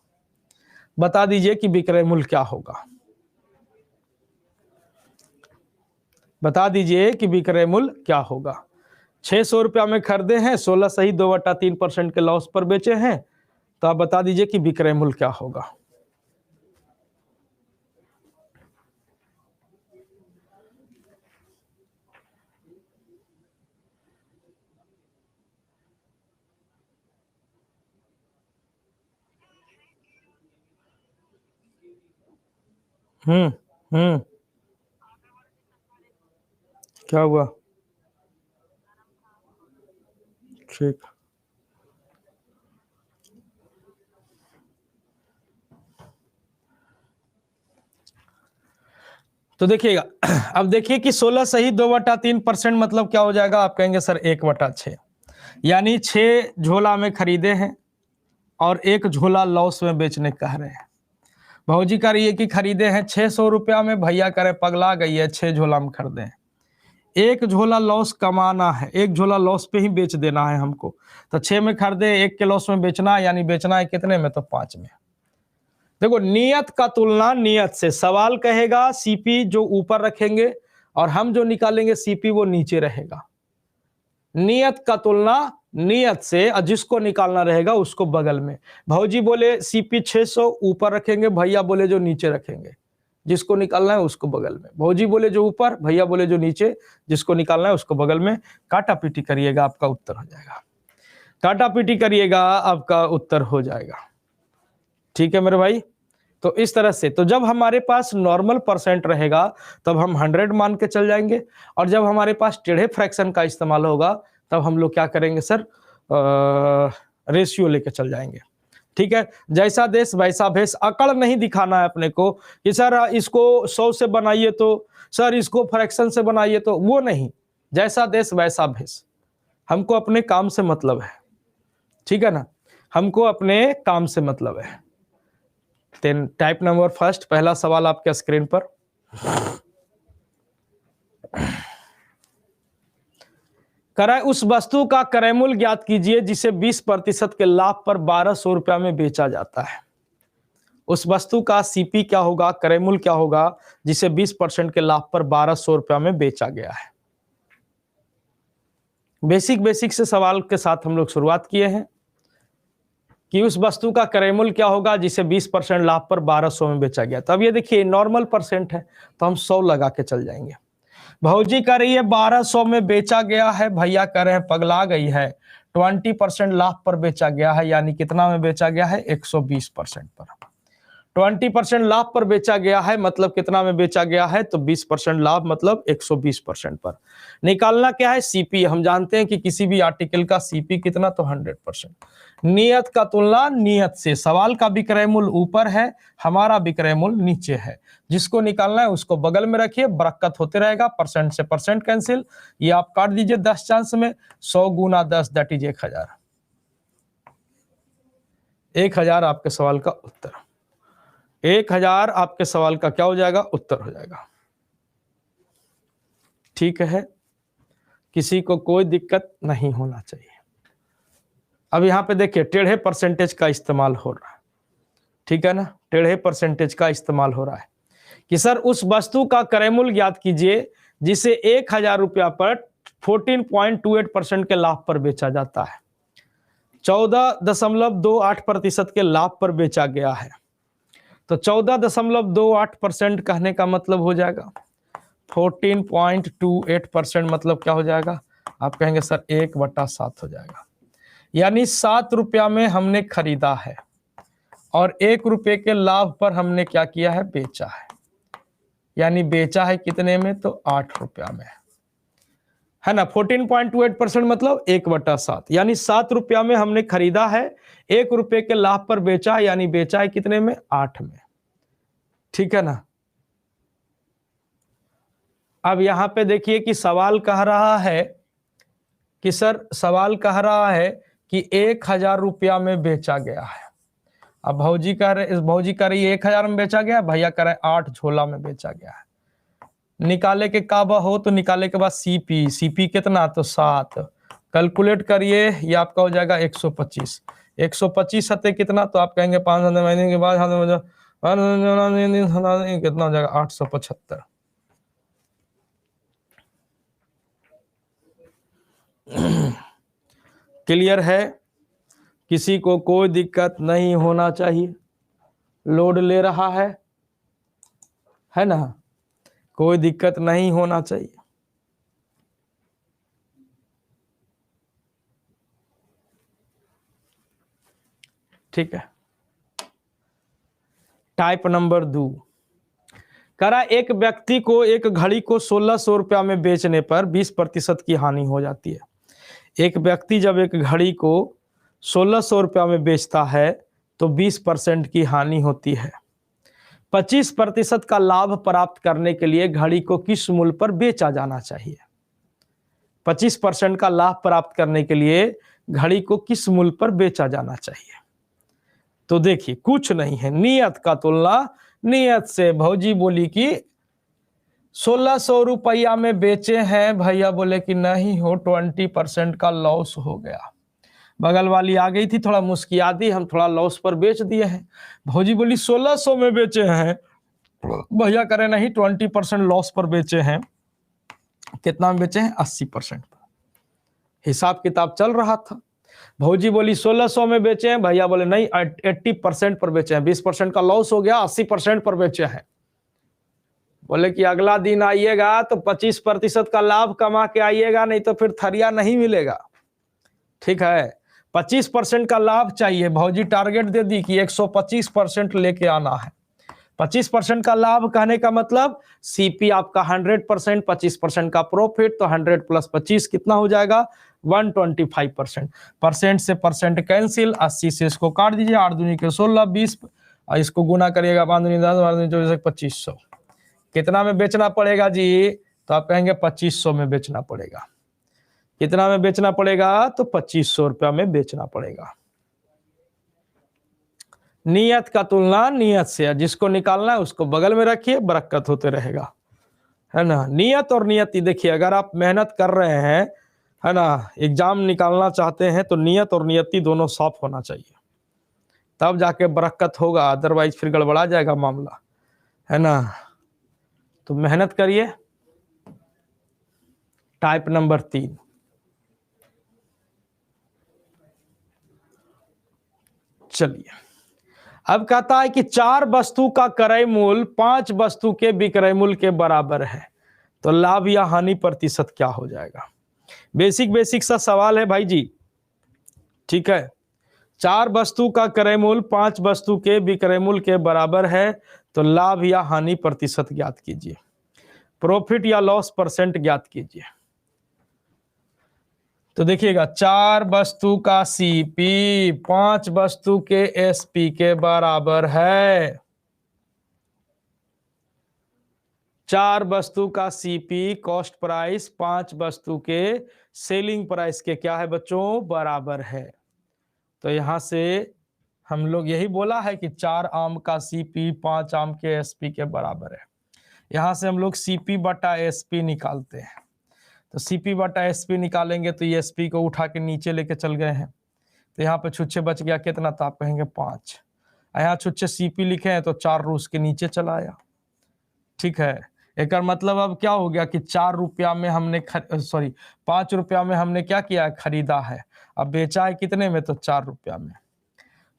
Speaker 1: बता दीजिए कि विक्रय मूल्य क्या होगा, बता दीजिए कि विक्रय मूल्य क्या होगा। 600 रुपया में खरीदे हैं, 16 सही 2/3% के लॉस पर बेचे हैं, तो आप बता दीजिए कि विक्रय मूल्य क्या होगा। हम्म, क्या हुआ, ठीक। तो देखिएगा, अब देखिए कि 16 सही 2/3% मतलब क्या हो जाएगा, आप कहेंगे सर 1/6, यानी 6 झोला में खरीदे हैं और 1 झोला लॉस में बेचने कह रहे हैं। भौजी कह रही है कि खरीदे हैं 600 रुपया में, भैया कह रहे पगला गई है 6 झोला में खरीदे हैं, 1 झोला लॉस कमाना है, 1 झोला लॉस पे ही बेच देना है हमको। तो 6 में खरीदे, 1 के लॉस में बेचना है, यानी बेचना है कितने में, तो 5 में। देखो नियत का तुलना नियत से, सवाल कहेगा सीपी जो ऊपर रखेंगे और हम जो निकालेंगे सीपी वो नीचे रहेगा। नियत का तुलना नियत से, और जिसको निकालना रहेगा उसको बगल में। भौजी बोले सीपी 600 ऊपर रखेंगे, भैया बोले जो नीचे रखेंगे, जिसको निकालना है उसको बगल में। भौजी बोले जो ऊपर, भैया बोले जो नीचे, जिसको निकालना है उसको बगल में। काटा पीटी करिएगा, आपका उत्तर हो जाएगा। काटा पीटी करिएगा, आपका उत्तर हो जाएगा। ठीक है मेरे भाई। तो इस तरह से, तो जब हमारे पास नॉर्मल परसेंट रहेगा तब हम 100 मान के चल जाएंगे, और जब हमारे पास टेढ़े फ्रैक्शन का इस्तेमाल होगा तब हम लोग क्या करेंगे सर, रेशियो लेके चल जाएंगे। ठीक है, जैसा देश वैसा भेष। अकड़ नहीं दिखाना है अपने को कि सर इसको 100 से बनाइए तो, सर इसको फ्रैक्शन से बनाइए तो, वो नहीं। जैसा देश वैसा भेष। हमको अपने काम से मतलब है, ठीक है ना, हमको अपने काम से मतलब है। टाइप नंबर फर्स्ट, पहला सवाल आपके स्क्रीन पर। क्रय, उस वस्तु का क्रय मूल्य ज्ञात कीजिए जिसे 20% के लाभ पर 1200 रुपया में बेचा जाता है। उस वस्तु का सीपी क्या होगा, क्रय मूल्य क्या होगा जिसे 20% के लाभ पर 1200 रुपया में बेचा गया है। बेसिक से सवाल के साथ हम लोग शुरुआत किए हैं कि उस वस्तु का क्रय मूल्य क्या होगा जिसे 20% लाभ पर 1200 में बेचा गया। तो अब ये देखिए नॉर्मल परसेंट है तो हम 100 लगा के चल जाएंगे। भौजी कह रही है 1200 में बेचा गया है, भैया कह रहे हैं पगला गई है, 20% लाभ पर बेचा गया है, यानी कितना में बेचा गया है, 120% पर। 20% लाभ पर बेचा गया है मतलब कितना में बेचा गया है, तो 20% लाभ मतलब 120% पर। निकालना क्या है, सीपी। हम जानते हैं कि किसी भी आर्टिकल का सीपी कितना, तो 100%। नियत का तुलना नियत से। सवाल का विक्रय मूल्य ऊपर है, हमारा विक्रय मूल्य नीचे है। जिसको निकालना है उसको बगल में रखिए, बरकत होते रहेगा, परसेंट से परसेंट कैंसिल, ये आप काट दीजिए 10 चांस में। 100 गुना 10 दैट इज 1000। 1000 आपके सवाल का उत्तर। 1000 आपके सवाल का क्या हो जाएगा, उत्तर हो जाएगा। ठीक है, किसी को कोई दिक्कत नहीं होना चाहिए। अब यहां पे देखिए टेढ़े परसेंटेज का इस्तेमाल हो रहा है, ठीक है ना, टेढ़े परसेंटेज का इस्तेमाल हो रहा है कि सर उस वस्तु का क्रय मूल्य ज्ञात कीजिए जिसे 1000 रुपया पर 14.28% के लाभ पर बेचा जाता है। 14.28% के लाभ पर बेचा गया है, तो 14.28% कहने का मतलब हो जाएगा 14.28% मतलब क्या हो जाएगा, आप कहेंगे सर 1/7 हो जाएगा। यानी 7 रुपया में हमने खरीदा है और 1 रुपये के लाभ पर हमने क्या किया है, बेचा है। यानी बेचा है कितने में, तो 8 रुपया में, है ना। 14.28% मतलब 1/7, यानी 7 रुपया में हमने खरीदा है, 1 रुपये के लाभ पर बेचा है, यानी बेचा है कितने में, 8 में। ठीक है ना। अब यहां पे देखिए कि सवाल कह रहा है कि सर, सवाल कह रहा है कि 1000 रुपया में बेचा गया है। अब भौजी कह रही है 1000 में बेचा गया, भैया कह रहे हैं 8 झोला में बेचा गया है। निकाले के काबा हो तो निकाले के बाद सीपी कितना, तो 7। कैलकुलेट करिए, ये आपका हो जाएगा 125। 125 हते कितना, तो आप कहेंगे 5 महीने के बाद कितना हो जाएगा, 875। क्लियर है, किसी को कोई दिक्कत नहीं होना चाहिए। लोड ले रहा है ना, कोई दिक्कत नहीं होना चाहिए। ठीक है। टाइप नंबर 2 करा, एक व्यक्ति को एक घड़ी को 1600 रुपया में बेचने पर 20% की हानि हो जाती है। एक व्यक्ति जब एक घड़ी को 1600 रुपया में बेचता है तो 20% की हानि होती है। 25% का लाभ प्राप्त करने के लिए घड़ी को किस मूल्य पर बेचा जाना चाहिए। 25% का लाभ प्राप्त करने के लिए घड़ी को किस मूल्य पर बेचा जाना चाहिए। तो देखिए कुछ नहीं है, नियत का तुलना नियत से। भौजी बोली कि 1600 रुपया में बेचे हैं, भैया बोले कि नहीं हो, 20% का लॉस हो गया। बगल वाली आ गई थी, थोड़ा मुस्किया दी, हम थोड़ा लॉस पर बेच दिए हैं। भौजी बोली 1600 में बेचे हैं, भैया करे नहीं 20% लॉस पर बेचे हैं। कितना में बेचे हैं, 80% पर। हिसाब किताब चल रहा था। भौजी बोली 1600 में बेचे हैं, भैया बोले नहीं 80% पर बेचे हैं, 20% का लॉस हो गया, 80% पर बेचे हैं। बोले कि अगला दिन आइएगा तो 25% का लाभ कमा के आइएगा, नहीं तो फिर थरिया नहीं मिलेगा। ठीक है, 25% का लाभ चाहिए। भौजी टारगेट दे दी कि 125% लेके आना है। 25% का लाभ कहने का मतलब सीपी आपका 100%, 25% का प्रॉफिट, तो 100 + 25 कितना हो जाएगा 125%। परसेंट से परसेंट कैंसिल, 80 से इसको काट दीजिए, 8 दूनी के 16, 20, और इसको गुना करिएगा 5 दूनी 10, 12 दूनी 24, 2500। कितना में बेचना पड़ेगा जी? तो आप कहेंगे 2500 में बेचना पड़ेगा। कितना में बेचना पड़ेगा? तो 2500 रुपया में बेचना पड़ेगा। नियत का तुलना नियत से, जिसको निकालना है उसको बगल में रखिए, बरकत होते रहेगा, है ना। नियत और नियति, देखिए अगर आप मेहनत कर रहे हैं, है ना, एग्जाम निकालना चाहते हैं, तो नियत और नियति दोनों साफ होना चाहिए, तब जाके बरकत होगा, अदरवाइज फिर गड़बड़ा जाएगा मामला, है ना। तो मेहनत करिए। टाइप नंबर 3, चलिए अब कहता है कि 4 वस्तु का क्रय मूल्य 5 वस्तु के विक्रय मूल्य के बराबर है, तो लाभ या हानि प्रतिशत क्या हो जाएगा। बेसिक सा सवाल है भाई जी। ठीक है, 4 वस्तु का क्रय मूल्य 5 वस्तु के विक्रय मूल्य के बराबर है, तो लाभ या हानि प्रतिशत ज्ञात कीजिए, प्रॉफिट या लॉस परसेंट ज्ञात कीजिए। तो देखिएगा, 4 वस्तु का सीपी 5 वस्तु के एसपी के बराबर है। 4 वस्तु का सीपी कॉस्ट प्राइस 5 वस्तु के सेलिंग प्राइस के क्या है बच्चों? बराबर है। तो यहां से हम लोग यही बोला है कि 4 आम का सीपी 5 आम के एसपी के बराबर है। यहां से हम लोग सीपी बटा एसपी निकालते हैं। तो सीपी बटा एसपी निकालेंगे तो ये एसपी को उठा के नीचे लेके चल गए हैं, तो यहाँ पे छुच्छे बच गया कितना? तो आप कहेंगे 5। यहाँ छुच्छे सीपी लिखे हैं तो 4 रूस के नीचे चला आया। ठीक है, एक मतलब अब क्या हो गया कि 4 रुपया में हमने 5 रुपया में हमने क्या किया? खरीदा है। अब बेचा है कितने में? तो 4 रुपया में।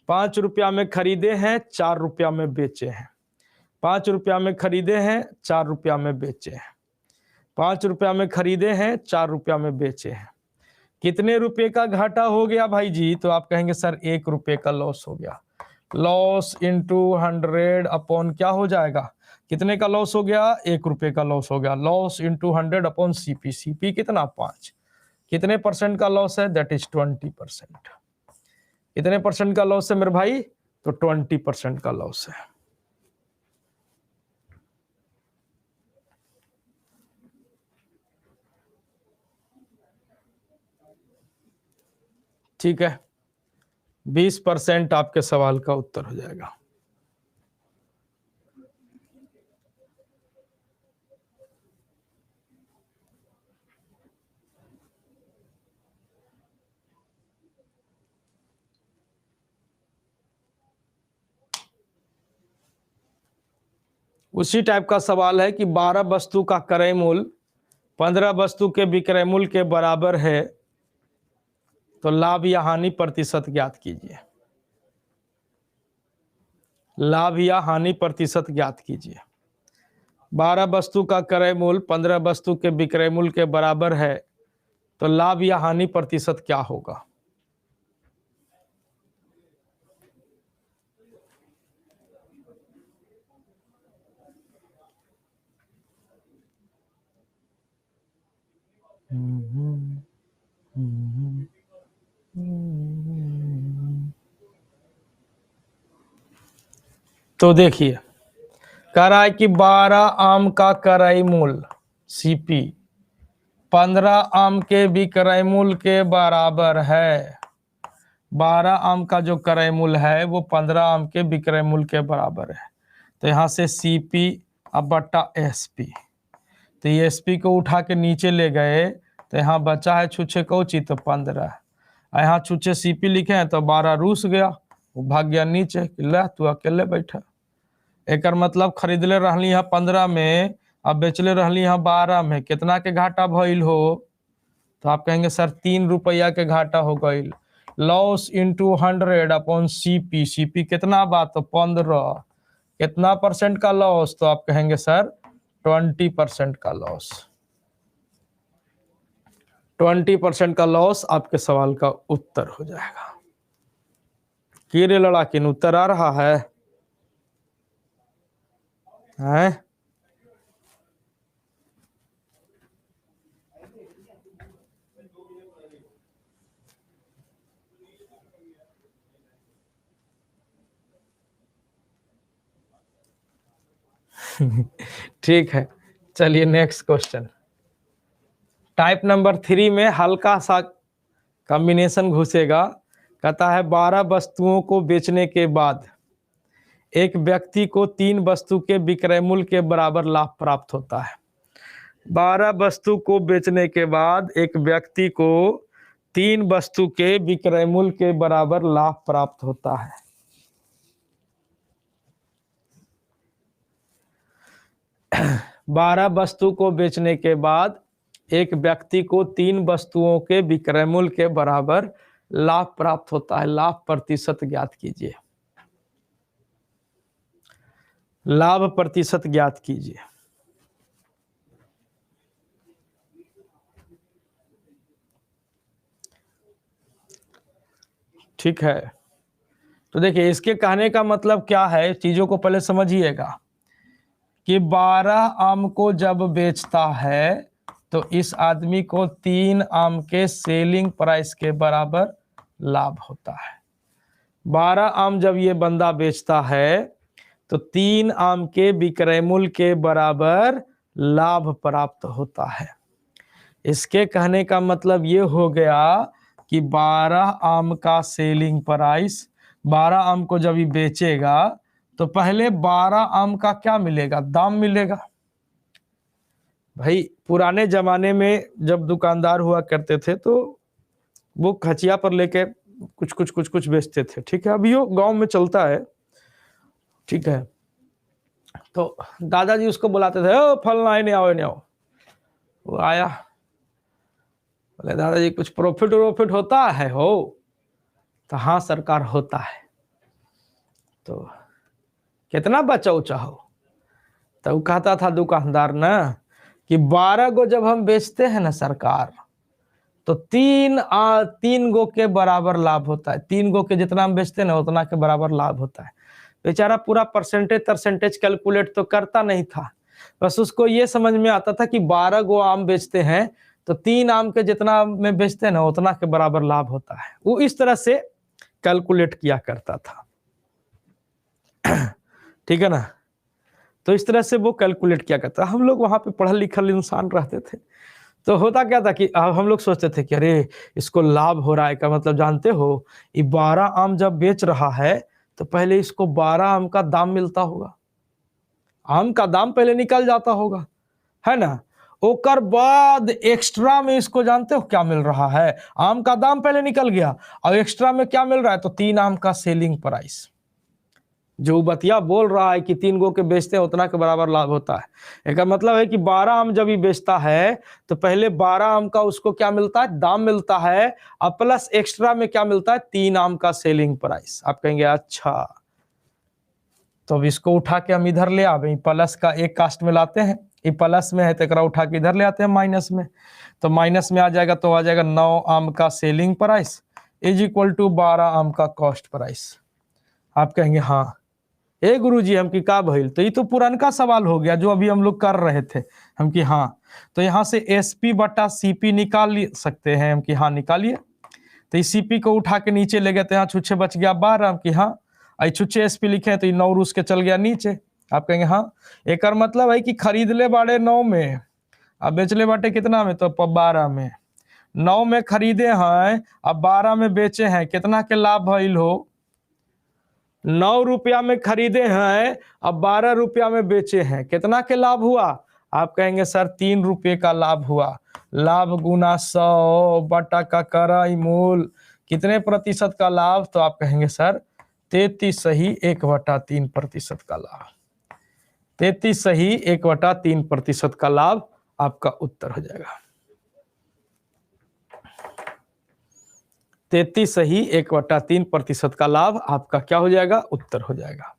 Speaker 1: 5 रुपया में खरीदे हैं, 4 रुपया में बेचे हैं। 5 रुपया में खरीदे हैं, 4 रुपया में बेचे हैं। 5 रुपया में खरीदे हैं, 4 रुपया में बेचे हैं। कितने रुपए का घाटा हो गया भाई जी? तो आप कहेंगे सर 1 रुपए का लॉस हो गया। लॉस इंटू 100 अपॉन क्या हो जाएगा? कितने का लॉस हो गया? 1 रुपए का लॉस हो गया। Loss into 100 upon CP. CP कितना? 5। कितने परसेंट का लॉस है? That is 20%। कितने परसेंट का लॉस है मेरे भाई? तो 20% का लॉस है। ठीक है, 20% आपके सवाल का उत्तर हो जाएगा। उसी टाइप का सवाल है कि 12 वस्तु का क्रय मूल्य 15 वस्तु के विक्रय मूल्य के बराबर है, तो लाभ या हानि प्रतिशत ज्ञात कीजिए। लाभ या हानि प्रतिशत ज्ञात कीजिए। 12 वस्तु का क्रय मूल्य 15 वस्तु के विक्रय मूल्य के बराबर है, तो लाभ या हानि प्रतिशत क्या होगा? तो देखिए, कह रहा है कि 12 आम का क्रय मूल्य सीपी 15 आम के विक्रय मूल्य के बराबर है। 12 आम का जो क्रय मूल्य है वो 15 आम के विक्रय मूल्य के बराबर है। तो यहाँ से सीपी अब बट्टा एसपी, तो ये एसपी को उठा के नीचे ले गए, तो यहाँ बचा है छुच्छे कौची? तो 15। यहाँ छुच्छे सीपी लिखे हैं तो 12 रूस गया, वो भाग गया नीचे, ले तू अकेले बैठा। एक मतलब खरीदले रहली है 15 में, अब बेचले रहली है 12 में, कितना के घाटा भइल हो? तो आप कहेंगे सर 3 रुपया के घाटा हो गई। Loss into 100 upon CP. CP कितना बात? तो 15। कितना परसेंट का लॉस? तो आप कहेंगे सर 20% का लॉस। 20% का लॉस आपके सवाल का उत्तर हो जाएगा। कीड़े लड़ाकिन उत्तर आ रहा है, हैं? ठीक है, चलिए नेक्स्ट क्वेश्चन। टाइप नंबर 3 में हल्का सा कॉम्बिनेशन घुसेगा। कहता है 12 वस्तुओं को बेचने के बाद एक व्यक्ति को 3 वस्तु के विक्रय मूल्य के बराबर लाभ प्राप्त होता है। 12 वस्तु को बेचने के बाद एक व्यक्ति को 3 वस्तु के विक्रय मूल्य के बराबर लाभ प्राप्त होता है। बारह वस्तु को बेचने के बाद एक व्यक्ति को 3 वस्तुओं के विक्रय मूल्य के बराबर लाभ प्राप्त होता है। लाभ प्रतिशत ज्ञात कीजिए। लाभ प्रतिशत ज्ञात कीजिए। ठीक है, तो देखिए इसके कहने का मतलब क्या है, चीजों को पहले समझिएगा कि 12 आम को जब बेचता है तो इस आदमी को 3 आम के सेलिंग प्राइस के बराबर लाभ होता है। 12 आम जब ये बंदा बेचता है तो 3 आम के विक्रय मूल्य के बराबर लाभ प्राप्त होता है। इसके कहने का मतलब ये हो गया कि 12 आम का सेलिंग प्राइस, 12 आम को जब ये बेचेगा तो पहले 12 आम का क्या मिलेगा, दाम मिलेगा। भाई पुराने जमाने में जब दुकानदार हुआ करते थे तो वो खचिया पर लेके कुछ बेचते थे। ठीक है, अभी वो गांव में चलता है। ठीक है, तो दादाजी उसको बुलाते थे, ओ फलना नहीं आओ नहीं आओ। वो आया, बोले दादाजी कुछ प्रॉफिट होता है हो? तो हाँ सरकार होता है। तो कितना बचाओ चाहो? तो वो कहता था दुकानदार ना कि 12 गो जब हम बेचते हैं ना सरकार, तो 3 गो के बराबर लाभ होता है। 3 गो के जितना हम बेचते हैं ना उतना के बराबर लाभ होता है। बेचारा पूरा परसेंटेज कैलकुलेट तो करता नहीं था, बस उसको ये समझ में आता था कि 12 गो आम बेचते हैं तो 3 आम के जितना में बेचते हैं ना उतना के बराबर लाभ होता है। वो इस तरह से कैलकुलेट किया करता था। ठीक है ना, तो इस तरह से वो कैलकुलेट किया करता। हम लोग वहां पे पढ़ल लिखल इंसान रहते थे, तो होता क्या था कि हम लोग सोचते थे कि अरे इसको लाभ हो रहा है का मतलब जानते हो, ये 12 आम जब बेच रहा है तो पहले इसको 12 आम का दाम मिलता होगा, आम का दाम पहले निकल जाता होगा, है ना। ओकर बाद एक्स्ट्रा में इसको जानते हो क्या मिल रहा है, आम का दाम पहले निकल गया और एक्स्ट्रा में क्या मिल रहा है, तो 3 आम का सेलिंग प्राइस। जो बतिया बोल रहा है कि 3 गो के बेचते हैं उतना के बराबर लाभ होता है, इसका मतलब है कि 12 आम जब ये बेचता है तो पहले 12 आम का उसको क्या मिलता है, दाम मिलता है, और प्लस एक्स्ट्रा में क्या मिलता है, 3 आम का सेलिंग प्राइस। आप कहेंगे अच्छा, तो अब इसको उठा के हम इधर ले आवे, प्लस का एक कास्ट में लाते हैं, ये प्लस में है तो एकरा उठा के इधर ले आते हैं माइनस में, तो माइनस में आ जाएगा तो आ जाएगा 9 आम का selling price is equal to 12 आम का कॉस्ट प्राइस। आप कहेंगे हाँ ए गुरुजी हम की का भइल, तो ये तो पुरानका सवाल हो गया जो अभी हम लोग कर रहे थे। हम की हाँ, तो यहाँ से एसपी बटा सीपी निकाल सकते हैं। हम की हाँ निकालिए, तो इस सीपी को उठा के नीचे ले गए तो यहाँ छुच्छे बच गया 12। हम की हाँ, आई छुच्छे एसपी लिखे तो 9 रूस के चल गया नीचे। आप कहेंगे हाँ, एक मतलब है कि खरीद ले बाड़े 9 में, अब बेचले बाटे कितना में, तो 12 में। 9 में खरीदे हैं अब 12 में बेचे हैं, कितना के लाभ भइल हो, 9 रुपया में खरीदे हैं अब 12 रुपया में बेचे हैं, कितना के लाभ हुआ। आप कहेंगे सर 3 रुपये का लाभ हुआ। लाभ गुना 100 बटा का कराई मूल, कितने प्रतिशत का लाभ, तो आप कहेंगे सर 33 सही 1/3% का लाभ। 33 सही 1/3% का लाभ आपका उत्तर हो जाएगा। 33 सही 1/3% का लाभ आपका क्या हो जाएगा, उत्तर हो जाएगा।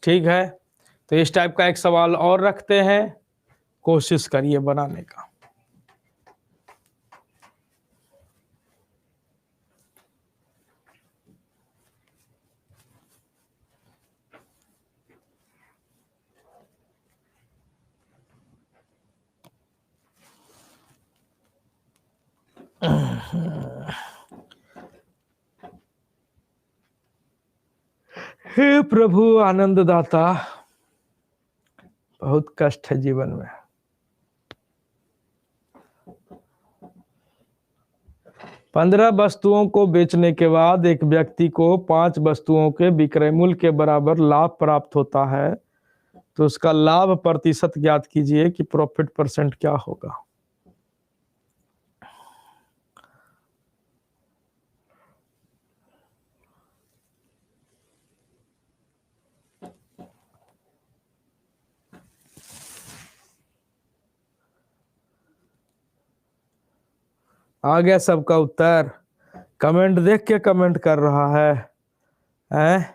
Speaker 1: ठीक है, तो इस टाइप का एक सवाल और रखते हैं, कोशिश करिए बनाने का। हे प्रभु आनंददाता, बहुत कष्ट है जीवन में। पंद्रह वस्तुओं को बेचने के बाद एक व्यक्ति को 5 वस्तुओं के विक्रय मूल्य के बराबर लाभ प्राप्त होता है, तो उसका लाभ प्रतिशत ज्ञात कीजिए कि प्रॉफिट परसेंट क्या होगा। आ गया सबका उत्तर? कमेंट देख के कमेंट कर रहा है, हैं?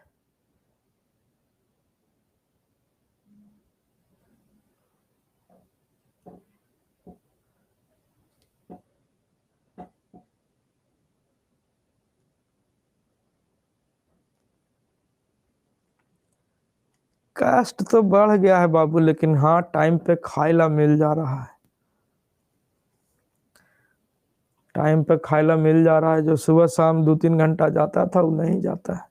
Speaker 1: कष्ट तो बढ़ गया है बाबू, लेकिन हाँ टाइम पे खाइला मिल जा रहा है, टाइम पे खाइला मिल जा रहा है। जो सुबह शाम 2-3 घंटा जाता था वो नहीं जाता है।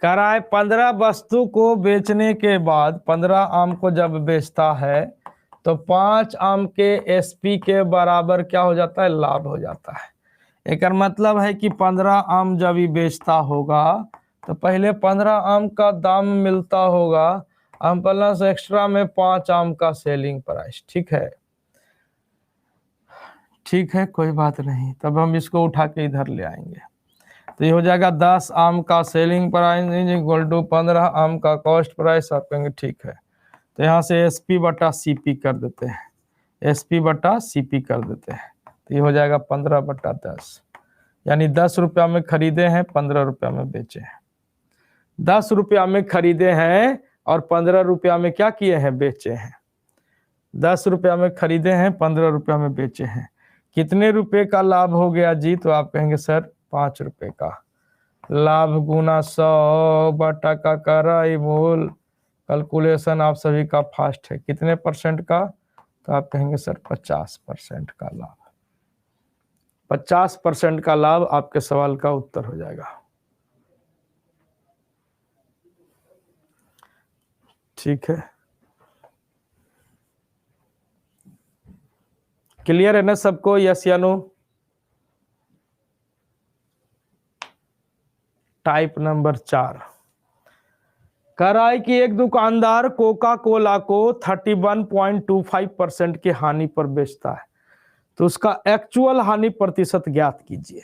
Speaker 1: कह रहा है 15 वस्तु को बेचने के बाद 15 आम को जब बेचता है तो 5 आम के एसपी के बराबर क्या हो जाता है? लाभ हो जाता है। एक मतलब है कि 15 आम जब ही बेचता होगा तो पहले 15 आम का दाम मिलता होगा, हम प्लस एक्स्ट्रा में 5 आम का सेलिंग प्राइस। ठीक है, ठीक है, कोई बात नहीं, तब हम इसको उठा के इधर ले आएंगे। तो ये हो जाएगा 10 आम का सेलिंग प्राइस इक्वल टू 15 आम का कॉस्ट प्राइस। आप कहेंगे ठीक है, तो यहाँ से एसपी बटा सीपी कर देते हैं, एसपी बटा सीपी कर देते हैं, तो ये हो जाएगा 15 बटा 10, यानी 10 रुपया में खरीदे हैं, 15 रुपया में बेचे हैं। 10 रुपया में खरीदे हैं और 15 रुपया में क्या किए हैं? बेचे हैं। 10 रुपया में खरीदे हैं, 15 रुपया में बेचे हैं। कितने रुपए का लाभ हो गया जी? तो आप कहेंगे सर 5 रुपए का लाभ गुना 100 बटा का कराई मूल। कैलकुलेशन आप सभी का फास्ट है। कितने परसेंट का? तो आप कहेंगे सर 50% का लाभ। 50% का लाभ आपके सवाल का उत्तर हो जाएगा। ठीक है, क्लियर है ना सबको? यस या नो? टाइप नंबर 4 कह रहा है कि एक दुकानदार कोका कोला को 31.25% की हानि पर बेचता है, तो उसका एक्चुअल हानि प्रतिशत ज्ञात कीजिए।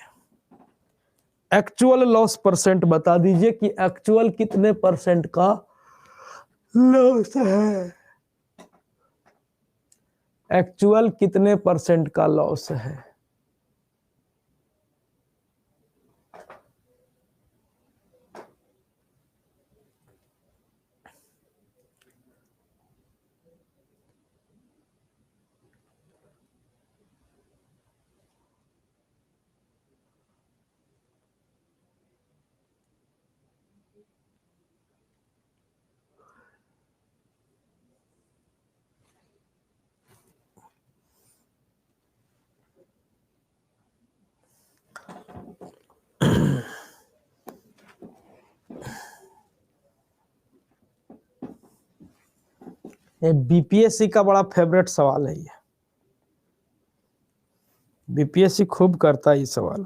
Speaker 1: एक्चुअल लॉस परसेंट बता दीजिए कि एक्चुअल कितने परसेंट का लॉस है, एक्चुअल कितने परसेंट का लॉस है। ये बीपीएससी का बड़ा फेवरेट सवाल है, ये बीपीएससी खूब करता है ये सवाल।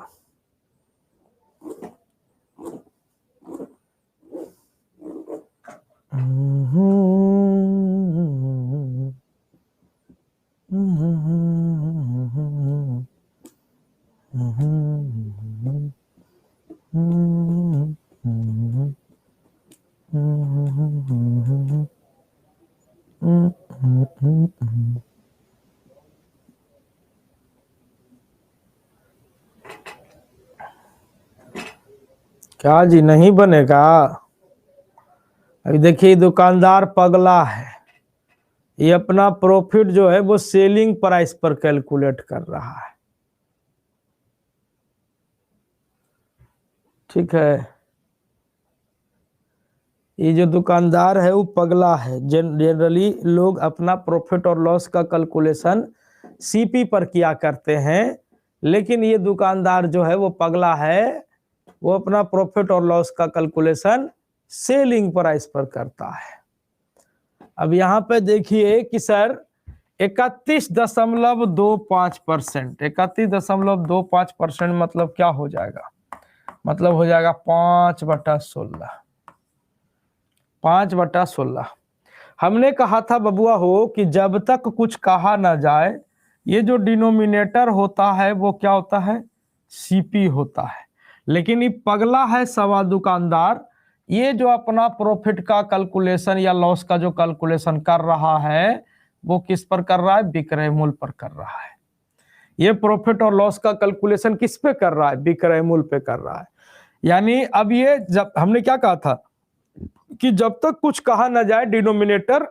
Speaker 1: क्या जी नहीं बनेगा? अभी देखिए दुकानदार पगला है, ये अपना प्रॉफिट जो है वो सेलिंग प्राइस पर कैलकुलेट कर रहा है। ठीक है, ये जो दुकानदार है वो पगला है। जनरली लोग अपना प्रॉफिट और लॉस का कैलकुलेशन सीपी पर किया करते हैं, लेकिन ये दुकानदार जो है वो पगला है, वो अपना प्रॉफिट और लॉस का कैलकुलेशन सेलिंग प्राइस पर करता है। अब यहाँ पे देखिए कि सर 31.25%, 31.25% मतलब क्या हो जाएगा? मतलब हो जाएगा 5/16, 5/16। हमने कहा था बबुआ हो कि जब तक कुछ कहा ना जाए, ये जो डिनोमिनेटर होता है वो क्या होता है? सीपी होता है। लेकिन ये पगला है सवा दुकानदार, ये जो अपना प्रॉफिट का कैलकुलेशन या लॉस का जो कैलकुलेशन कर रहा है वो किस पर कर रहा है? विक्रय मूल्य पर कर रहा है। ये प्रॉफिट और लॉस का कैलकुलेशन किस पे कर रहा है? विक्रय मूल्य पे कर रहा है। यानी अब ये जब हमने क्या कहा था कि जब तक कुछ कहा ना जाए डिनोमिनेटर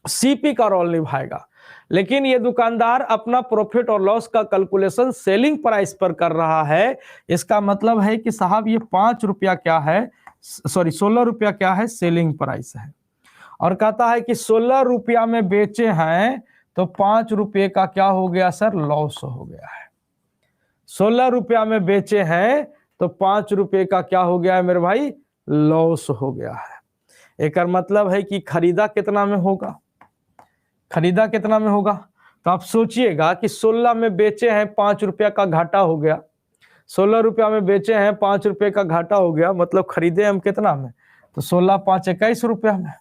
Speaker 1: सीपी का रोल निभाएगा, लेकिन ये दुकानदार अपना प्रॉफिट और लॉस का कैलकुलेशन सेलिंग प्राइस पर कर रहा है। इसका मतलब है कि साहब ये 5 रुपया क्या है, सॉरी 16 रुपया क्या है? सेलिंग प्राइस है। और कहता है कि 16 रुपया में बेचे हैं तो 5 रुपये का क्या हो गया सर? लॉस हो गया है। 16 रुपया में बेचे हैं तो 5 रुपये का क्या हो गया है मेरे भाई? लॉस हो गया है। एक मतलब है कि खरीदा कितना में होगा? खरीदा कितना में होगा? तो आप सोचिएगा कि 16 में बेचे हैं, 5 रुपया का घाटा हो गया। 16 रुपया में बेचे हैं, 5 रुपये का घाटा हो गया, मतलब खरीदे हम कितना में? तो 16 5 21 रुपया में।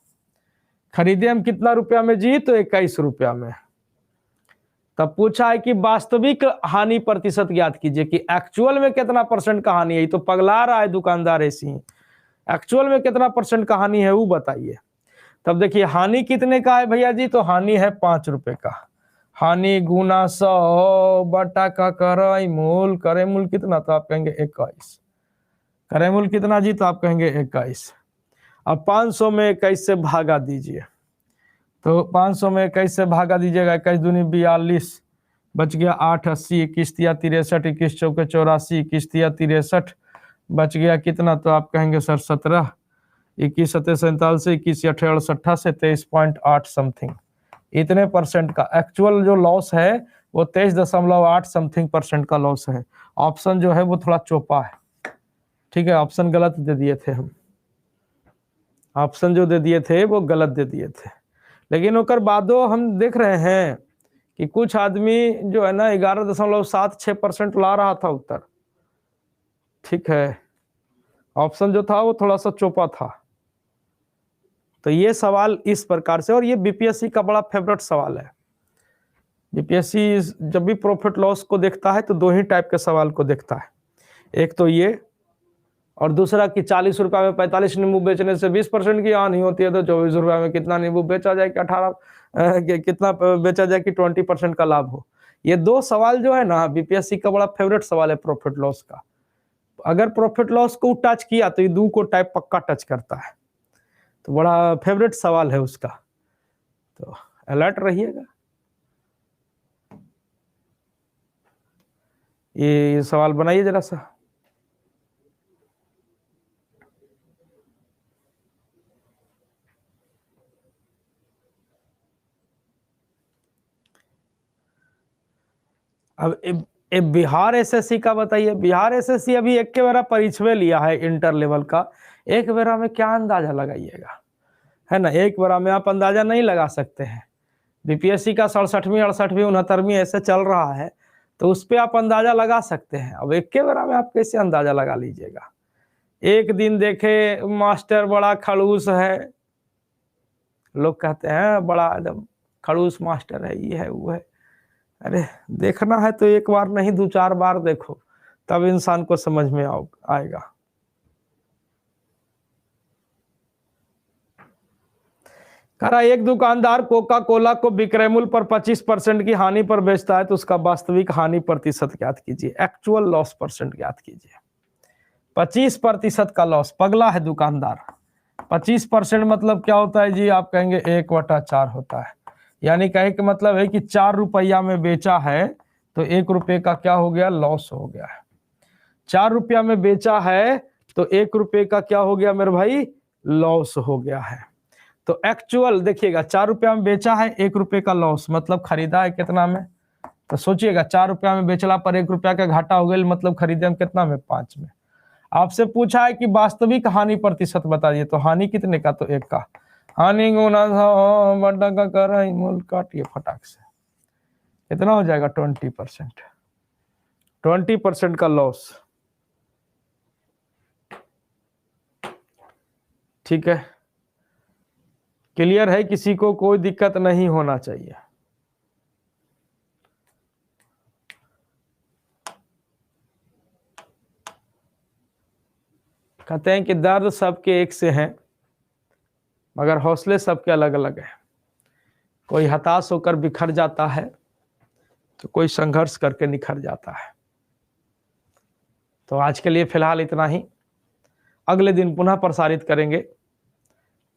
Speaker 1: खरीदे हम कितना रुपया में जी? तो 21 रुपया में। तब पूछा है कि वास्तविक हानि प्रतिशत ज्ञात कीजिए कि एक्चुअल में कितना परसेंट का हानि है। तो पगला रहा है दुकानदार ऐसी ही। एक्चुअल में कितना परसेंट का हानि है वो बताइए। तब देखिए हानि कितने का है भैया जी? तो हानि है 5 रुपए का। हानि गुना 100 बटा का करई मूल, करे मूल कितना? तो आप कहेंगे 21। करे मूल कितना जी? तो आप कहेंगे 21। अब 500 में 21 से भागा दीजिए, तो 500 में 21 से भागा दीजिएगा, 21 दूनी 42, बच गया 8, 80, 21 तिया 63, 21 चौके 84, 21 तिया 63, बच गया कितना? तो आप कहेंगे सर 17, 21 सत्ते 47, 21 अट्ठा से 23.8 समथिंग, इतने परसेंट का एक्चुअल जो लॉस है वो 23.8 समथिंग परसेंट का लॉस है। ऑप्शन जो है वो थोड़ा चोपा है। ठीक है, ऑप्शन गलत दे दिए थे हम, ऑप्शन जो दे दिए थे वो गलत दे दिए थे। लेकिन ओकर बादो हम देख रहे हैं कि कुछ आदमी जो है ना 11.76% ला रहा था उत्तर। ठीक है, ऑप्शन जो था वो थोड़ा सा चोपा था। तो ये सवाल इस प्रकार से, और ये बीपीएससी का बड़ा फेवरेट सवाल है। बीपीएससी जब भी प्रॉफिट लॉस को देखता है तो दो ही टाइप के सवाल को देखता है, एक तो ये, और दूसरा कि 40 रुपया में 45 नींबू बेचने से 20% की हानि होती है, तो 24 रुपया में कितना नींबू बेचा जाए कि 18 कितना बेचा जाए कि 20% का लाभ हो। ये दो सवाल जो है ना बीपीएससी का बड़ा फेवरेट सवाल है प्रॉफिट लॉस का। अगर प्रॉफिट लॉस को टच किया तो ये दो को टाइप पक्का टच करता है, तो बड़ा फेवरेट सवाल है उसका, तो अलर्ट रहिएगा। ये सवाल बनाइए जरा सा। अब बिहार एसएससी का बताइए। बिहार एसएससी अभी एक के बार परीक्षवे लिया है इंटर लेवल का, एक बार में क्या अंदाजा लगाइएगा, है ना? एक बार में आप अंदाजा नहीं लगा सकते हैं। बीपीएससी का 67वीं 68वीं 69वीं ऐसे चल रहा है, तो उस पर आप अंदाजा लगा सकते हैं। अब एक के बार में आप कैसे अंदाजा लगा लीजिएगा? एक दिन देखे मास्टर बड़ा खड़ूस है, लोग कहते हैं बड़ा एकदम खड़ूस मास्टर है, ये है वो है। अरे देखना है तो एक बार नहीं 2-4 बार देखो, तब इंसान को समझ में आएगा। कह रहा एक दुकानदार कोका कोला को विक्रय मूल्य पर 25% की हानि पर बेचता है तो उसका वास्तविक हानि प्रतिशत ज्ञात कीजिए, एक्चुअल लॉस परसेंट ज्ञात कीजिए। 25% का लॉस, पगला है दुकानदार। 25% मतलब क्या होता है जी, आप कहेंगे 1/4 होता है, यानी कहे कि मतलब है कि 4 रुपया में बेचा है तो 1 रुपये का क्या हो गया, लॉस हो गया है। 4 रुपया में बेचा है तो 1 रुपये का क्या हो गया मेरे भाई, लॉस हो गया है। तो एक्चुअल देखिएगा, 4 रुपया में बेचा है, 1 रुपये का लॉस, मतलब खरीदा है कितना में, तो सोचिएगा 4 रुपया में बेचला पर 1 रुपया का घाटा हो गया, मतलब खरीदे हम कितना में, 5 में। आपसे पूछा है कि वास्तविक हानि प्रतिशत बताइए, तो हानि कितने का, तो 1 का। हानि गुना बड़ा का कर मूल काटिए फटाक से, कितना हो जाएगा, 20%। 20% का लॉस। ठीक है, क्लियर है, किसी को कोई दिक्कत नहीं होना चाहिए। कहते हैं कि दर्द सबके एक से हैं मगर हौसले सबके अलग अलग हैं। कोई हताश होकर बिखर जाता है तो कोई संघर्ष करके निखर जाता है। तो आज के लिए फिलहाल इतना ही, अगले दिन पुनः प्रसारित करेंगे।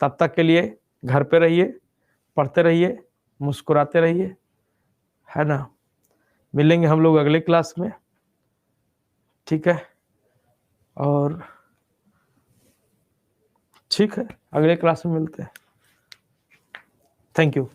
Speaker 1: तब तक के लिए घर पे रहिए, पढ़ते रहिए, मुस्कुराते रहिए, है ना। मिलेंगे हम लोग अगले क्लास में, ठीक है। और ठीक है, अगले क्लास में मिलते हैं। Thank you.